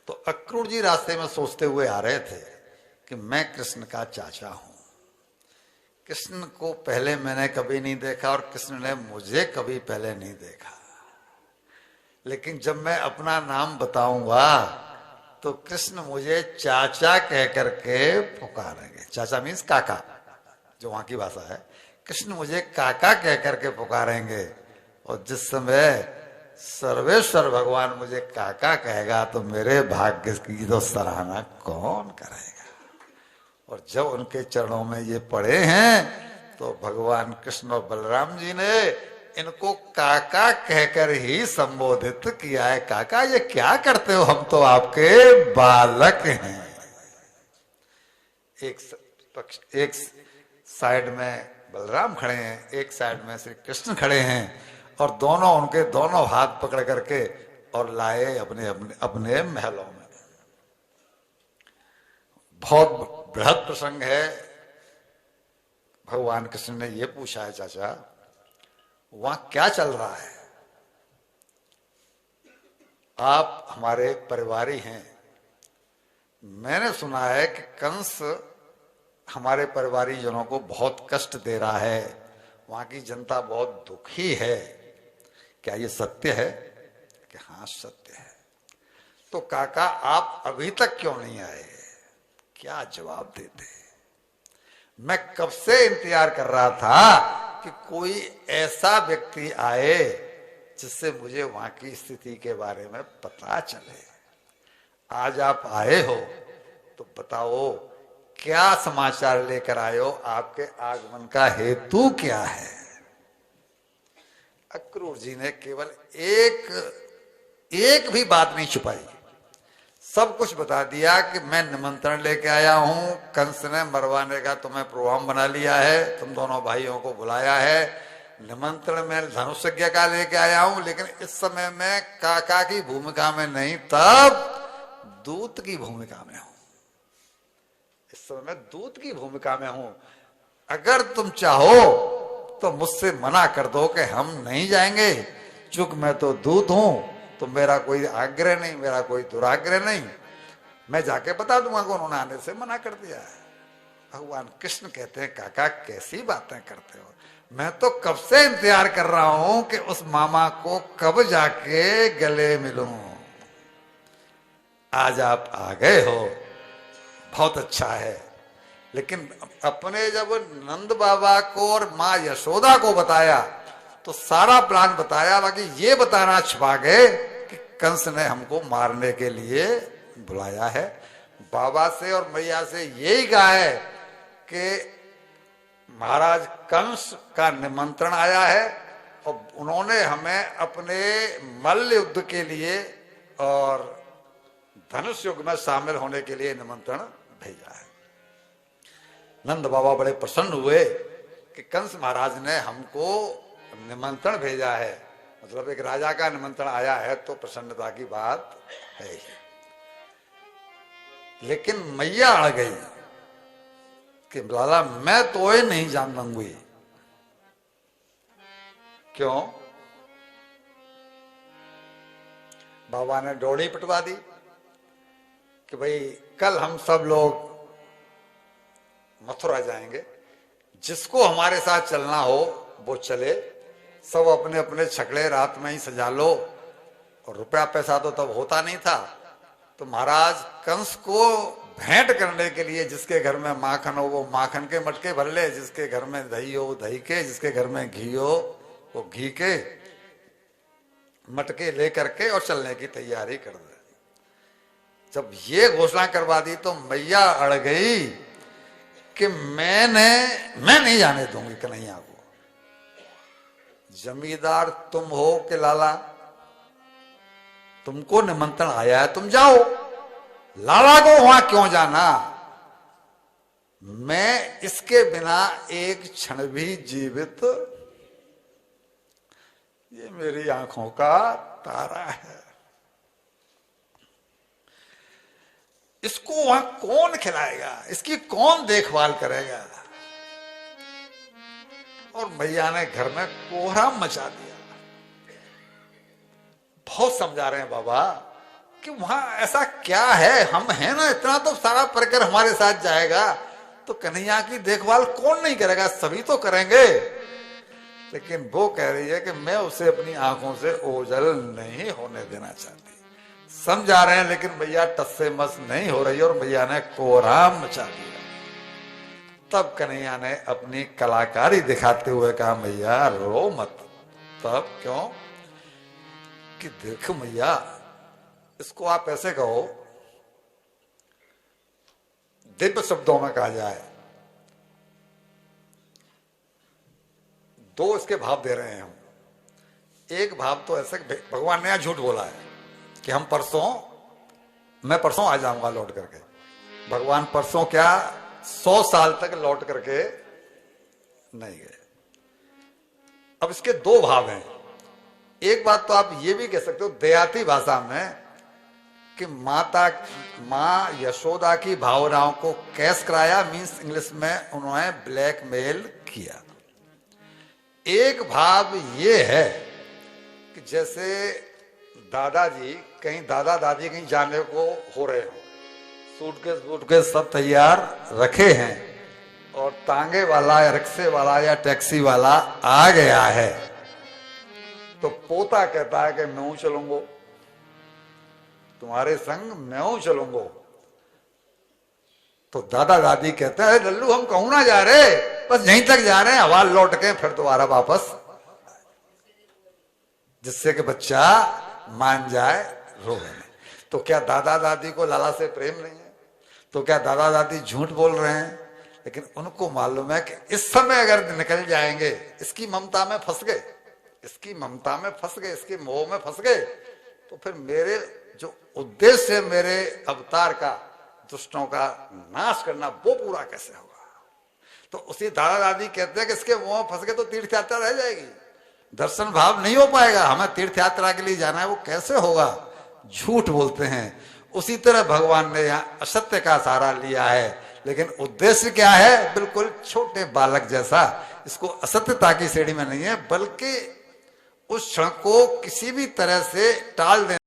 तो अक्रूर जी रास्ते में सोचते हुए आ रहे थे कि मैं कृष्ण का चाचा हूं। कृष्ण को पहले मैंने कभी नहीं देखा और कृष्ण ने मुझे कभी पहले नहीं देखा, लेकिन जब मैं अपना नाम बताऊंगा तो कृष्ण मुझे चाचा कह करके पुकारेंगे। चाचा मीन्स काका, जो वहां की भाषा है। कृष्ण मुझे काका कह करके पुकारेंगे, और जिस समय सर्वेश्वर भगवान मुझे काका कहेगा तो मेरे भाग्य की तो सराहना कौन करेगा। और जब उनके चरणों में ये पड़े हैं तो भगवान कृष्ण और बलराम जी ने इनको काका कहकर ही संबोधित किया है। काका ये क्या करते हो, हम तो आपके बालक हैं। एक साइड में बलराम खड़े हैं, एक साइड में श्री कृष्ण खड़े हैं, और दोनों उनके दोनों हाथ पकड़ करके और लाए अपने अपने अपने महलों में। बहुत बृहद प्रसंग है। भगवान कृष्ण ने यह पूछा है, चाचा वहां क्या चल रहा है? आप हमारे परिवारी हैं। मैंने सुना है कि कंस हमारे परिवारी जनों को बहुत कष्ट दे रहा है, वहां की जनता बहुत दुखी है। क्या ये सत्य है? कि हाँ सत्य है। तो काका आप अभी तक क्यों नहीं आए? क्या जवाब देते? मैं कब से इंतजार कर रहा था कि कोई ऐसा व्यक्ति आए जिससे मुझे वहां की स्थिति के बारे में पता चले। आज आप आए हो तो बताओ क्या समाचार लेकर आए हो, आपके आगमन का हेतु क्या है? अक्रूर जी ने केवल एक भी बात नहीं छुपाई, सब कुछ बता दिया कि मैं निमंत्रण लेके आया हूं, कंस ने मरवाने का तुम्हें प्रोग्राम बना लिया है, तुम दोनों भाइयों को बुलाया है, निमंत्रण में धनुषज्ञ का लेके आया हूं, लेकिन इस समय मैं काका की भूमिका में नहीं, तब दूत की भूमिका में हूं। इस समय मैं दूत की भूमिका में हूं। अगर तुम चाहो तो मुझसे मना कर दो कि हम नहीं जाएंगे, चूंकि मैं तो दूत हूं तो मेरा कोई आग्रह नहीं, मेरा कोई दुराग्रह नहीं। मैं जाके बता दूंगा कि उन्होंने आने से मना कर दिया है। भगवान कृष्ण कहते हैं काका कैसी बातें करते हो, मैं तो कब से इंतजार कर रहा हूं कि उस मामा को कब जाके गले मिलूं। आज आप आ गए हो, बहुत अच्छा है। लेकिन अपने जब नंद बाबा को और माँ यशोदा को बताया तो सारा प्लान बताया, बाकी ये बताना छुपा गए कि कंस ने हमको मारने के लिए बुलाया है। बाबा से और मैया से यही कहा है कि महाराज कंस का निमंत्रण आया है और उन्होंने हमें अपने मल्ल युद्ध के लिए और धनुष युग में शामिल होने के लिए निमंत्रण भेजा है। नंद बाबा बड़े प्रसन्न हुए कि कंस महाराज ने हमको निमंत्रण भेजा है, मतलब एक राजा का निमंत्रण आया है तो प्रसन्नता की बात है ही। लेकिन मैया अड़ गई कि लाला मैं तो ये नहीं जान दूंगी। क्यों? बाबा ने डोरी पिटवा दी कि भाई कल हम सब लोग मथुरा जाएंगे, जिसको हमारे साथ चलना हो वो चले, सब अपने अपने छकड़े रात में ही सजा लो। और रुपया पैसा तो तब होता नहीं था, तो महाराज कंस को भेंट करने के लिए जिसके घर में माखन हो वो माखन के मटके भर ले, जिसके घर में दही हो वो दही के, जिसके घर में घी हो वो घी के मटके ले करके और चलने की तैयारी कर दे। जब ये घोषणा करवा दी तो मैया अड़ गई कि मैं नहीं जाने दूंगी कन्हैया को। जमींदार तुम हो कि लाला, तुमको निमंत्रण आया है तुम जाओ, लाला को वहां क्यों जाना? मैं इसके बिना एक क्षण भी जीवित, ये मेरी आंखों का तारा है, इसको वहां कौन खिलाएगा, इसकी कौन देखभाल करेगा? और मैया ने घर में कोहराम मचा दिया। बहुत समझा रहे हैं बाबा कि वहां ऐसा क्या है, हम हैं ना, इतना तो सारा परिकर हमारे साथ जाएगा, तो कन्हैया की देखभाल कौन नहीं करेगा, सभी तो करेंगे। लेकिन वो कह रही है कि मैं उसे अपनी आंखों से ओझल नहीं होने देना चाहती। समझा रहे हैं, लेकिन भैया टस से मस नहीं हो रही, और भैया ने कोहराम मचा दिया। तब कन्हैया ने अपनी कलाकारी दिखाते हुए कहा, भैया रो मत। तब क्यों? कि देखो भैया, इसको आप ऐसे कहो, दिव्य शब्दों में कहा जाए, दो इसके भाव दे रहे हैं हम। एक भाव तो ऐसे, भगवान ने यहाँ झूठ बोला है कि मैं परसों आ जाऊंगा लौट करके। भगवान परसों क्या 100 साल तक लौट करके नहीं गए। अब इसके दो भाव हैं। एक बात तो आप ये भी कह सकते हो देहाती भाषा में कि मां यशोदा की भावनाओं को कैश कराया, मीन्स इंग्लिश में उन्होंने ब्लैकमेल किया। एक भाव ये है कि जैसे दादाजी दादा दादी कहीं जाने को हो रहे हो, सूटकेस सब तैयार रखे हैं, और तांगे वाला या रिक्शे वाला या टैक्सी वाला आ गया है, तो पोता कहता है कि मैं चलूंगा तुम्हारे संग, मैं चलूंगा। तो दादा दादी कहते हैं, लल्लू हम कहूं ना जा रहे, बस यहीं तक जा रहे हैं, हवा लौट के फिर दोबारा वापस, जिससे कि बच्चा मान जाए रोवे नहीं। तो क्या दादा दादी को लाला से प्रेम नहीं है? तो क्या दादा दादी झूठ बोल रहे हैं? लेकिन उनको मालूम है कि इस समय अगर निकल जाएंगे, इसकी ममता में फंस गए, इसकी ममता में फंस गए, इसके मोह में फंस गए, तो फिर मेरे जो उद्देश्य है मेरे अवतार का, दुष्टों का नाश करना, वो पूरा कैसे होगा? तो उसी दादा दादी कहते हैं कि इसके मोह में फंस गए तो तीर्थ यात्रा रह जाएगी, दर्शन भाव नहीं हो पाएगा, हमें तीर्थ यात्रा के लिए जाना है, वो कैसे होगा? झूठ बोलते हैं। उसी तरह भगवान ने यहाँ असत्य का सहारा लिया है, लेकिन उद्देश्य क्या है? बिल्कुल छोटे बालक जैसा। इसको असत्यता की श्रेणी में नहीं है, बल्कि उस क्षण को किसी भी तरह से टाल देना।